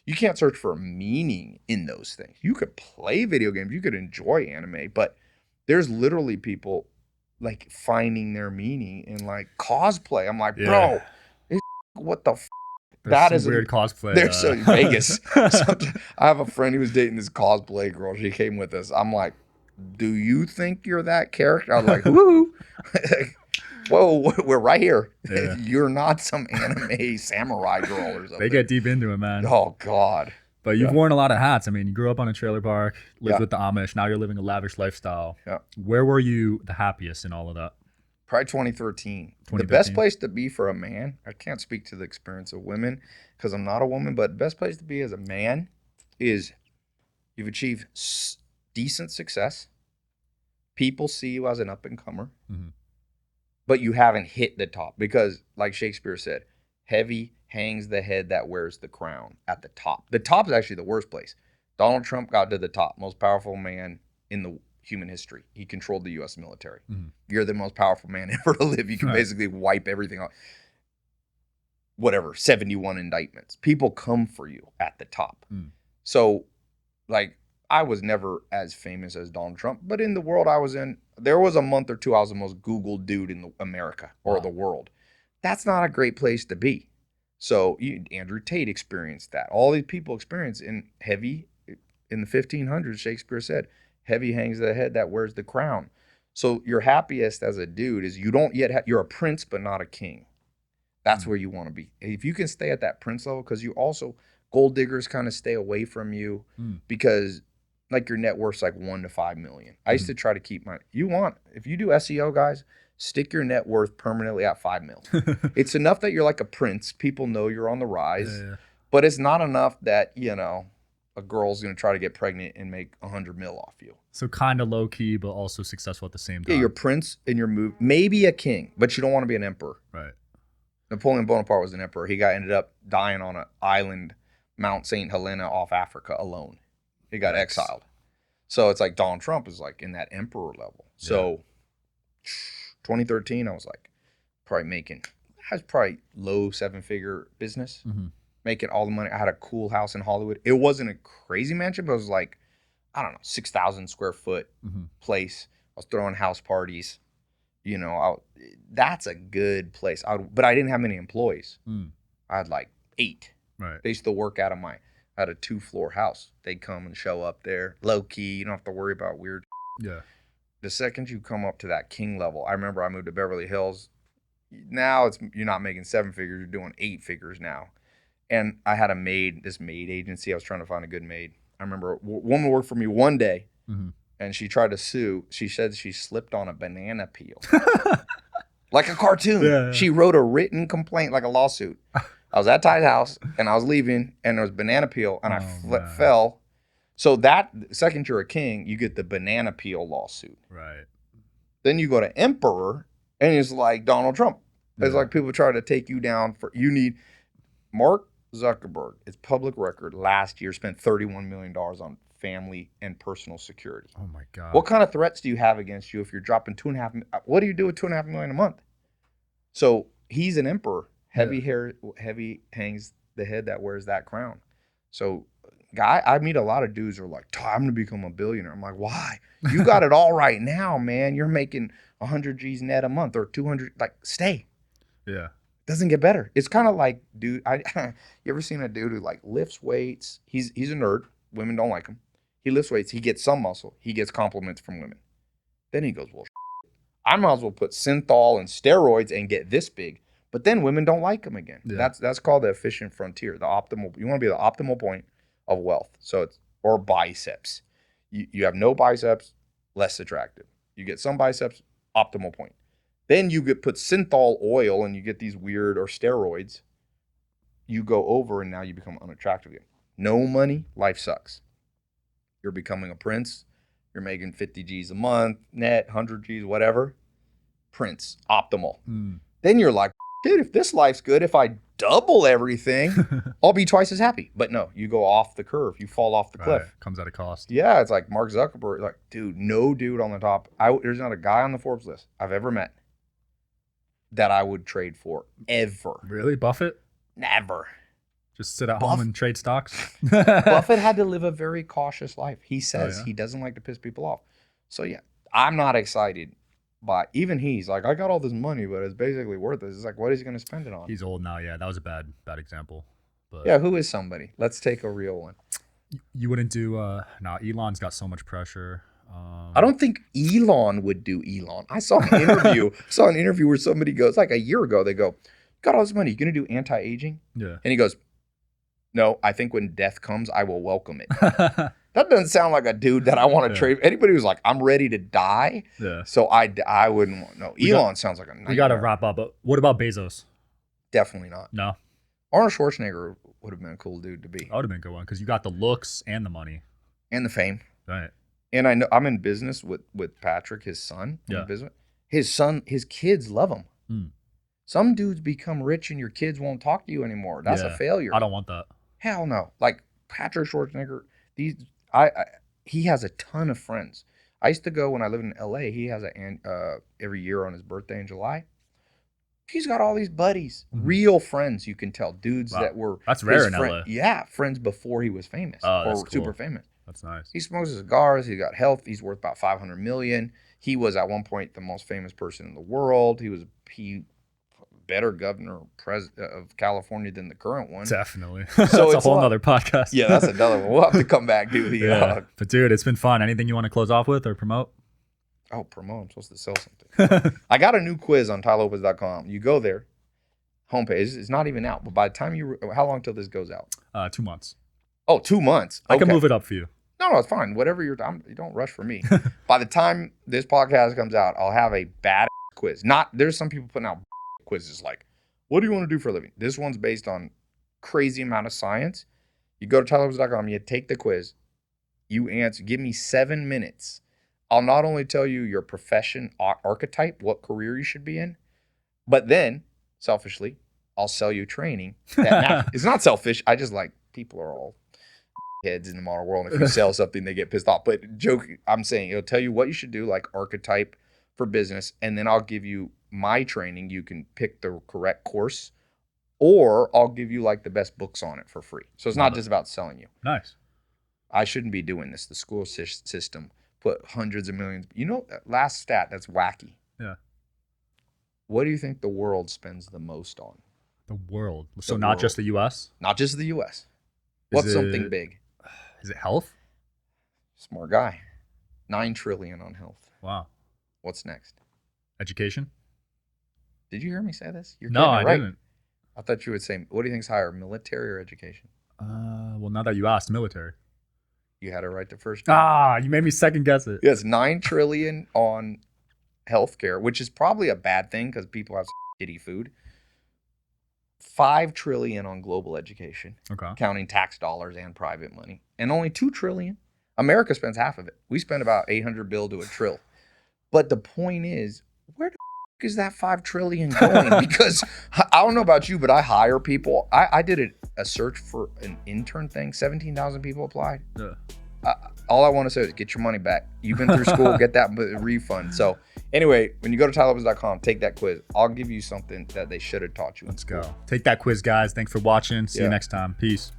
you can't search for meaning in those things. You could play video games. You could enjoy anime, but there's literally people like finding their meaning in like cosplay. I'm like, bro, what the that is weird cosplay. There's so Vegas. I have a friend who was dating this cosplay girl. She came with us. I'm like, do you think you're that character? I was like, woo. Whoa, we're right here. Yeah. You're not some anime samurai girl or something. They get deep into it, man. Oh, God. But you've worn a lot of hats. I mean, you grew up on a trailer park, lived with the Amish. Now you're living a lavish lifestyle. Yeah. Where were you the happiest in all of that? Probably 2013. The best place to be for a man, I can't speak to the experience of women because I'm not a woman, but the best place to be as a man is you've achieved decent success. People see you as an up-and-comer, but you haven't hit the top because, like Shakespeare said, heavy hangs the head that wears the crown at the top. The top is actually the worst place. Donald Trump got to the top, most powerful man in the human history. He controlled the U.S. military. You're the most powerful man ever to live. You can basically wipe everything off. Whatever, 71 indictments. People come for you at the top. So, like, I was never as famous as Donald Trump, but in the world I was in, there was a month or two I was the most Googled dude in America or the world. That's not a great place to be. So Andrew Tate experienced that. All these people experienced in the 1500s, Shakespeare said, heavy hangs the head that wears the crown. So your happiest as a dude is you don't yet you're a prince, but not a king. That's where you want to be. If you can stay at that prince level, because you also, gold diggers kind of stay away from you because like your net worth's like 1 to 5 million. I used to try to keep if you do SEO, guys, stick your net worth permanently at 5 mil. It's enough that you're like a prince. People know you're on the rise, but it's not enough that, a girl's going to try to get pregnant and make 100 mil off you. So kind of low key, but also successful at the same time. Yeah, you're a prince and you're maybe a king, but you don't want to be an emperor. Right. Napoleon Bonaparte was an emperor. He ended up dying on an island, Mount St. Helena off Africa alone. He got exiled. So it's like Donald Trump is like in that emperor level. So 2013, I was like, I was probably low 7-figure business, making all the money. I had a cool house in Hollywood. It wasn't a crazy mansion, but it was like, I don't know, 6,000 square foot place. I was throwing house parties. You know, that's a good place. But I didn't have many employees. I had like 8. Right. They used to work out of I had a 2-floor house. They'd come and show up there, low key. You don't have to worry about weird. Yeah. The second you come up to that king level, I remember I moved to Beverly Hills. Now you're not making 7 figures, you're doing 8 figures now. And I had this maid agency. I was trying to find a good maid. I remember a woman worked for me one day, and she tried to sue. She said she slipped on a banana peel. Like a cartoon. Yeah. She wrote a written complaint, like a lawsuit. I was at Ty's house, and I was leaving, and there was banana peel, and I fell. So that second you're a king, you get the banana peel lawsuit. Right. Then you go to emperor, and it's like Donald Trump. It's like people try to take you down you need Mark Zuckerberg. It's public record. Last year spent $31 million on family and personal security. Oh my God. What kind of threats do you have against you if you're dropping what do you do with $2.5 million a month? So he's an emperor. Heavy hangs the head that wears that crown. So I meet a lot of dudes who are like, I'm gonna become a billionaire. I'm like, why? You got it all right now, man. You're making 100 G's net a month or 200. Like, stay. Yeah. Doesn't get better. It's kind of like, dude, you ever seen a dude who like lifts weights? He's a nerd. Women don't like him. He lifts weights. He gets some muscle. He gets compliments from women. Then he goes, well, I might as well put synthol and steroids and get this big. But then women don't like him again. Yeah. That's called the efficient frontier. You want to be the optimal point of wealth. Or biceps. You have no biceps, less attractive. You get some biceps, optimal point. Then you put synthol oil and you get these weird, or steroids. You go over and now you become unattractive again. No money, life sucks. You're becoming a prince. You're making 50 G's a month, net, 100 G's, whatever. Prince, optimal. Then you're like, dude, if this life's good, if I double everything, I'll be twice as happy. But no, you go off the curve. You fall off the cliff. Comes at a cost. Yeah, it's like Mark Zuckerberg. Like, dude, no dude on the top. There's not a guy on the Forbes list I've ever met that I would trade for, ever. Really? Buffett? Never. Just sit at home and trade stocks? Buffett had to live a very cautious life. He says he doesn't like to piss people off. So yeah, I'm not excited. But even he's like, I got all this money, but it's basically worthless. It's like, what is he going to spend it on? He's old now. Yeah, that was a bad example. But yeah, who is somebody? Let's take a real one. You wouldn't do, Elon's got so much pressure. I don't think Elon would do Elon. I saw an interview where somebody goes, like a year ago, they go, got all this money, you going to do anti-aging? Yeah. And he goes, no, I think when death comes, I will welcome it. That doesn't sound like a dude that I want to trade. Anybody who's like, I'm ready to die. Yeah. So I wouldn't want, no. Elon sounds like a nightmare. We got to wrap up. But what about Bezos? Definitely not. No. Arnold Schwarzenegger would have been a cool dude to be. That would have been a good one because you got the looks and the money. And the fame. Right. And I know I'm in business with Patrick, his son. Yeah. His kids love him. Some dudes become rich and your kids won't talk to you anymore. That's a failure. I don't want that. Hell no. Like Patrick Schwarzenegger, he has a ton of friends. I used to go when I lived in LA. He has every year on his birthday in July. He's got all these buddies, real friends. You can tell dudes that were that's rare in LA. Yeah, friends before he was famous or cool. Super famous. That's nice. He smokes cigars. He got health. He's worth about $500 million. He was at one point the most famous person in the world. He was better governor of California than the current one. Definitely. So that's a whole nother podcast. Yeah, that's another one. We'll have to come back to the. But dude, it's been fun. Anything you want to close off with or promote? Oh, promote. I'm supposed to sell something. I got a new quiz on tailopez.com. You go there, homepage. It's not even out. But by the time how long till this goes out? 2 months. Oh, 2 months. Okay. I can move it up for you. No, it's fine. Whatever you don't rush for me. By the time this podcast comes out, I'll have a bad quiz. There's some people putting out quizzes like, what do you want to do for a living? This one's based on crazy amount of science. You go to tailopez.com, you take the quiz, you answer, give me 7 minutes. I'll not only tell you your profession archetype, what career you should be in, but then, selfishly, I'll sell you training. It's not selfish. I just like, people are all heads in the modern world. And if you sell something, they get pissed off. But I'm saying, it'll tell you what you should do, like archetype for business. And then I'll give you my training, you can pick the correct course, or I'll give you like the best books on it for free. So it's not just about selling you. Nice. I shouldn't be doing this. The school system put hundreds of millions. You know, last stat that's wacky. Yeah. What do you think the world spends the most on? The world. So not just the U.S.? Not just the U.S. What's something big? Is it health? Smart guy. $9 trillion on health. Wow. What's next? Education? Did you hear me say this? No, I didn't. I thought you would say, what do you think's higher, military or education? Well, now that you asked, military. You had it right the first time. You made me second guess it. Yes, $9 trillion on healthcare, which is probably a bad thing because people have shitty food. $5 trillion on global education, counting tax dollars and private money, and only $2 trillion. America spends half of it. We spend about 800 bill to a trill. But the point is, where the is that $5 trillion going? Because I don't know about you, but I hire people. I did a search for an intern thing. 17,000 people applied. Yeah. All I want to say is get your money back. You've been through school, get that refund. So anyway, when you go to tailopez.com, take that quiz. I'll give you something that they should have taught you. Let's go. Take that quiz, guys. Thanks for watching. See you next time. Peace.